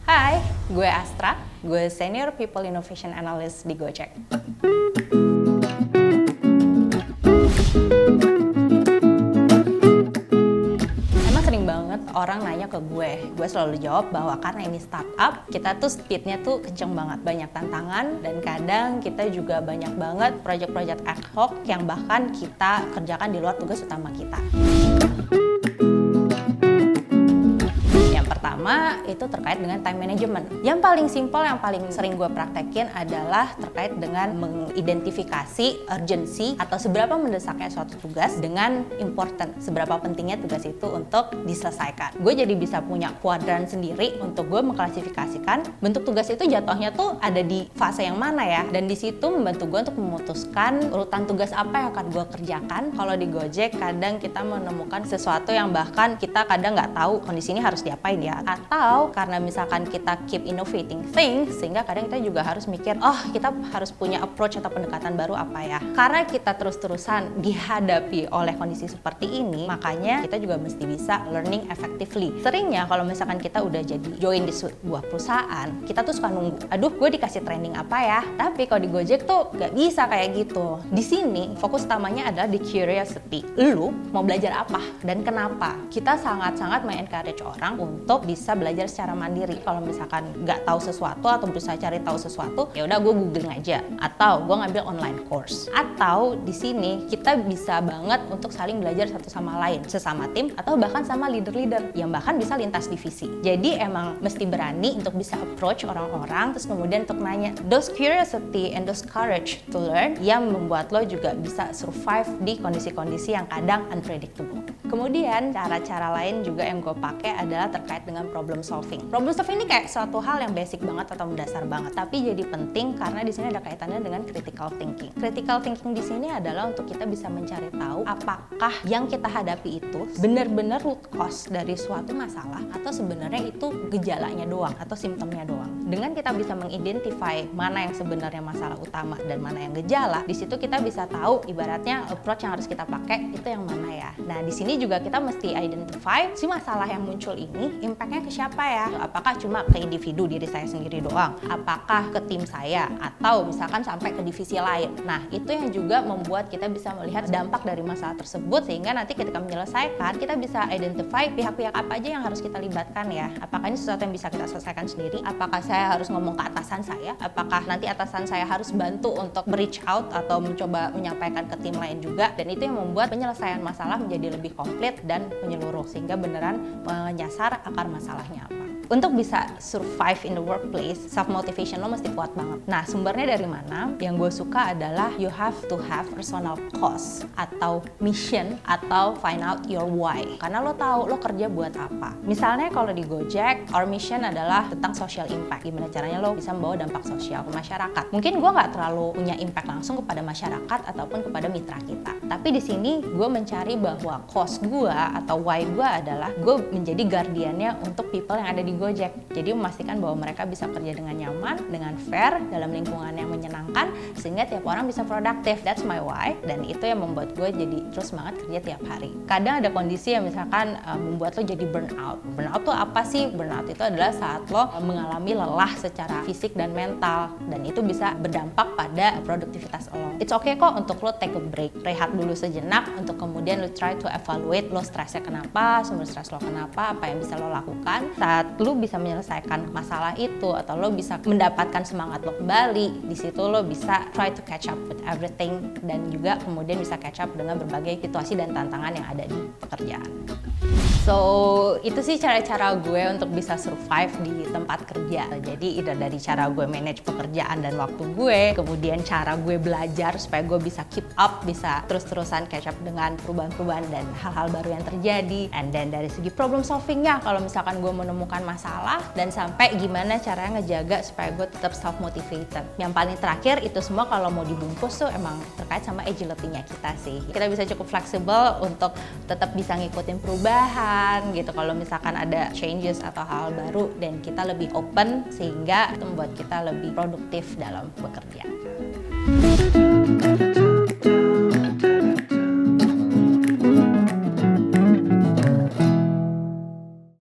Hai, gue Astra, gue Senior People Innovation Analyst di Gojek. Emang sering banget orang nanya ke gue selalu jawab bahwa karena ini startup, kita tuh speednya tuh kenceng banget, banyak tantangan, dan kadang kita juga banyak banget project-project ad hoc yang bahkan kita kerjakan di luar tugas utama kita. Pertama, itu terkait dengan time management. Yang paling simpel, yang paling sering gue praktekin adalah terkait dengan mengidentifikasi urgency atau seberapa mendesaknya suatu tugas dengan important, seberapa pentingnya tugas itu untuk diselesaikan. Gue jadi bisa punya kuadran sendiri untuk gue mengklasifikasikan bentuk tugas itu jatuhnya tuh ada di fase yang mana ya, dan di situ membantu gue untuk memutuskan urutan tugas apa yang akan gue kerjakan. Kalau di Gojek kadang kita menemukan sesuatu yang bahkan kita kadang nggak tahu kondisi ini harus diapain ya, atau karena misalkan kita keep innovating things sehingga kadang kita juga harus mikir, oh kita harus punya approach atau pendekatan baru apa ya. Karena kita terus-terusan dihadapi oleh kondisi seperti ini, makanya kita juga mesti bisa learning effectively. Seringnya kalau misalkan kita udah jadi join di sebuah perusahaan, kita tuh suka nunggu, aduh gue dikasih training apa ya. Tapi kalau di Gojek tuh gak bisa kayak gitu. Di sini fokus utamanya adalah di curiosity. Lu mau belajar apa dan kenapa? Kita sangat-sangat mengencourage orang untuk bisa belajar secara mandiri. Kalau misalkan nggak tahu sesuatu atau berusaha cari tahu sesuatu, ya udah gue googling aja, atau gue ngambil online course. Atau di sini kita bisa banget untuk saling belajar satu sama lain, sesama tim atau bahkan sama leader-leader yang bahkan bisa lintas divisi. Jadi emang mesti berani untuk bisa approach orang-orang, terus kemudian untuk nanya those curiosity and those courage to learn yang membuat lo juga bisa survive di kondisi-kondisi yang kadang unpredictable. Kemudian cara-cara lain juga yang gue pakai adalah terkait dengan problem solving. Problem solving ini kayak suatu hal yang basic banget atau mendasar banget, tapi jadi penting karena di sini ada kaitannya dengan critical thinking. Critical thinking di sini adalah untuk kita bisa mencari tahu apakah yang kita hadapi itu benar-benar root cause dari suatu masalah atau sebenarnya itu gejalanya doang atau simptomnya doang. Dengan kita bisa mengidentify mana yang sebenarnya masalah utama dan mana yang gejala, di situ kita bisa tahu ibaratnya approach yang harus kita pakai itu yang mana ya. Nah, di sini juga kita mesti identify si masalah yang muncul ini impact-nya ke siapa ya? Apakah cuma ke individu diri saya sendiri doang? Apakah ke tim saya? Atau misalkan sampai ke divisi lain? Nah, itu yang juga membuat kita bisa melihat dampak dari masalah tersebut, sehingga nanti ketika menyelesaikan kita bisa identify pihak-pihak apa aja yang harus kita libatkan ya. Apakah ini sesuatu yang bisa kita selesaikan sendiri? Apakah saya harus ngomong ke atasan saya? Apakah nanti atasan saya harus bantu untuk reach out atau mencoba menyampaikan ke tim lain juga? Dan itu yang membuat penyelesaian masalah menjadi lebih komplit dan menyeluruh, sehingga beneran menyasar akar masalahnya apa. Untuk bisa survive in the workplace, self-motivation lo mesti kuat banget. Nah, sumbernya dari mana? Yang gue suka adalah you have to have personal cause atau mission atau find out your why. Karena lo tahu lo kerja buat apa. Misalnya kalau di Gojek, our mission adalah tentang social impact. Gimana caranya lo bisa membawa dampak sosial ke masyarakat. Mungkin gue nggak terlalu punya impact langsung kepada masyarakat ataupun kepada mitra kita. Tapi di sini gue mencari bahwa cause gue atau why gue adalah gue menjadi guardiannya untuk people yang ada di Gojek. Jadi memastikan bahwa mereka bisa kerja dengan nyaman, dengan fair, dalam lingkungan yang menyenangkan, sehingga tiap orang bisa produktif. That's my why, dan itu yang membuat gue jadi terus semangat kerja tiap hari. Kadang ada kondisi yang misalkan membuat lo jadi burnout. Burnout tuh apa sih? Burnout itu adalah saat lo mengalami lelah secara fisik dan mental, dan itu bisa berdampak pada produktivitas lo. It's okay kok untuk lo take a break, rehat dulu sejenak, untuk kemudian lo try to evaluate lo stresnya kenapa, sumber stres lo kenapa, apa yang bisa lo lakukan saat lo bisa menyelesaikan masalah itu, atau lo bisa mendapatkan semangat lo kembali. Di situ lo bisa try to catch up with everything, dan juga kemudian bisa catch up dengan berbagai situasi dan tantangan yang ada di pekerjaan. So, itu sih cara-cara gue untuk bisa survive di tempat kerja. Jadi, dari cara gue manage pekerjaan dan waktu gue, kemudian cara gue belajar supaya gue bisa keep up, bisa terus-terusan catch up dengan perubahan-perubahan dan hal-hal baru yang terjadi. And then dari segi problem solvingnya, kalau misalkan gue menemukan masalah, dan sampai gimana caranya ngejaga supaya gue tetap self-motivated. Yang paling terakhir, itu semua kalau mau dibungkus tuh emang terkait sama agility-nya kita sih. Kita bisa cukup fleksibel untuk tetap bisa ngikutin perubahan gitu kalau misalkan ada changes atau hal baru, dan kita lebih open sehingga itu membuat kita lebih produktif dalam bekerja.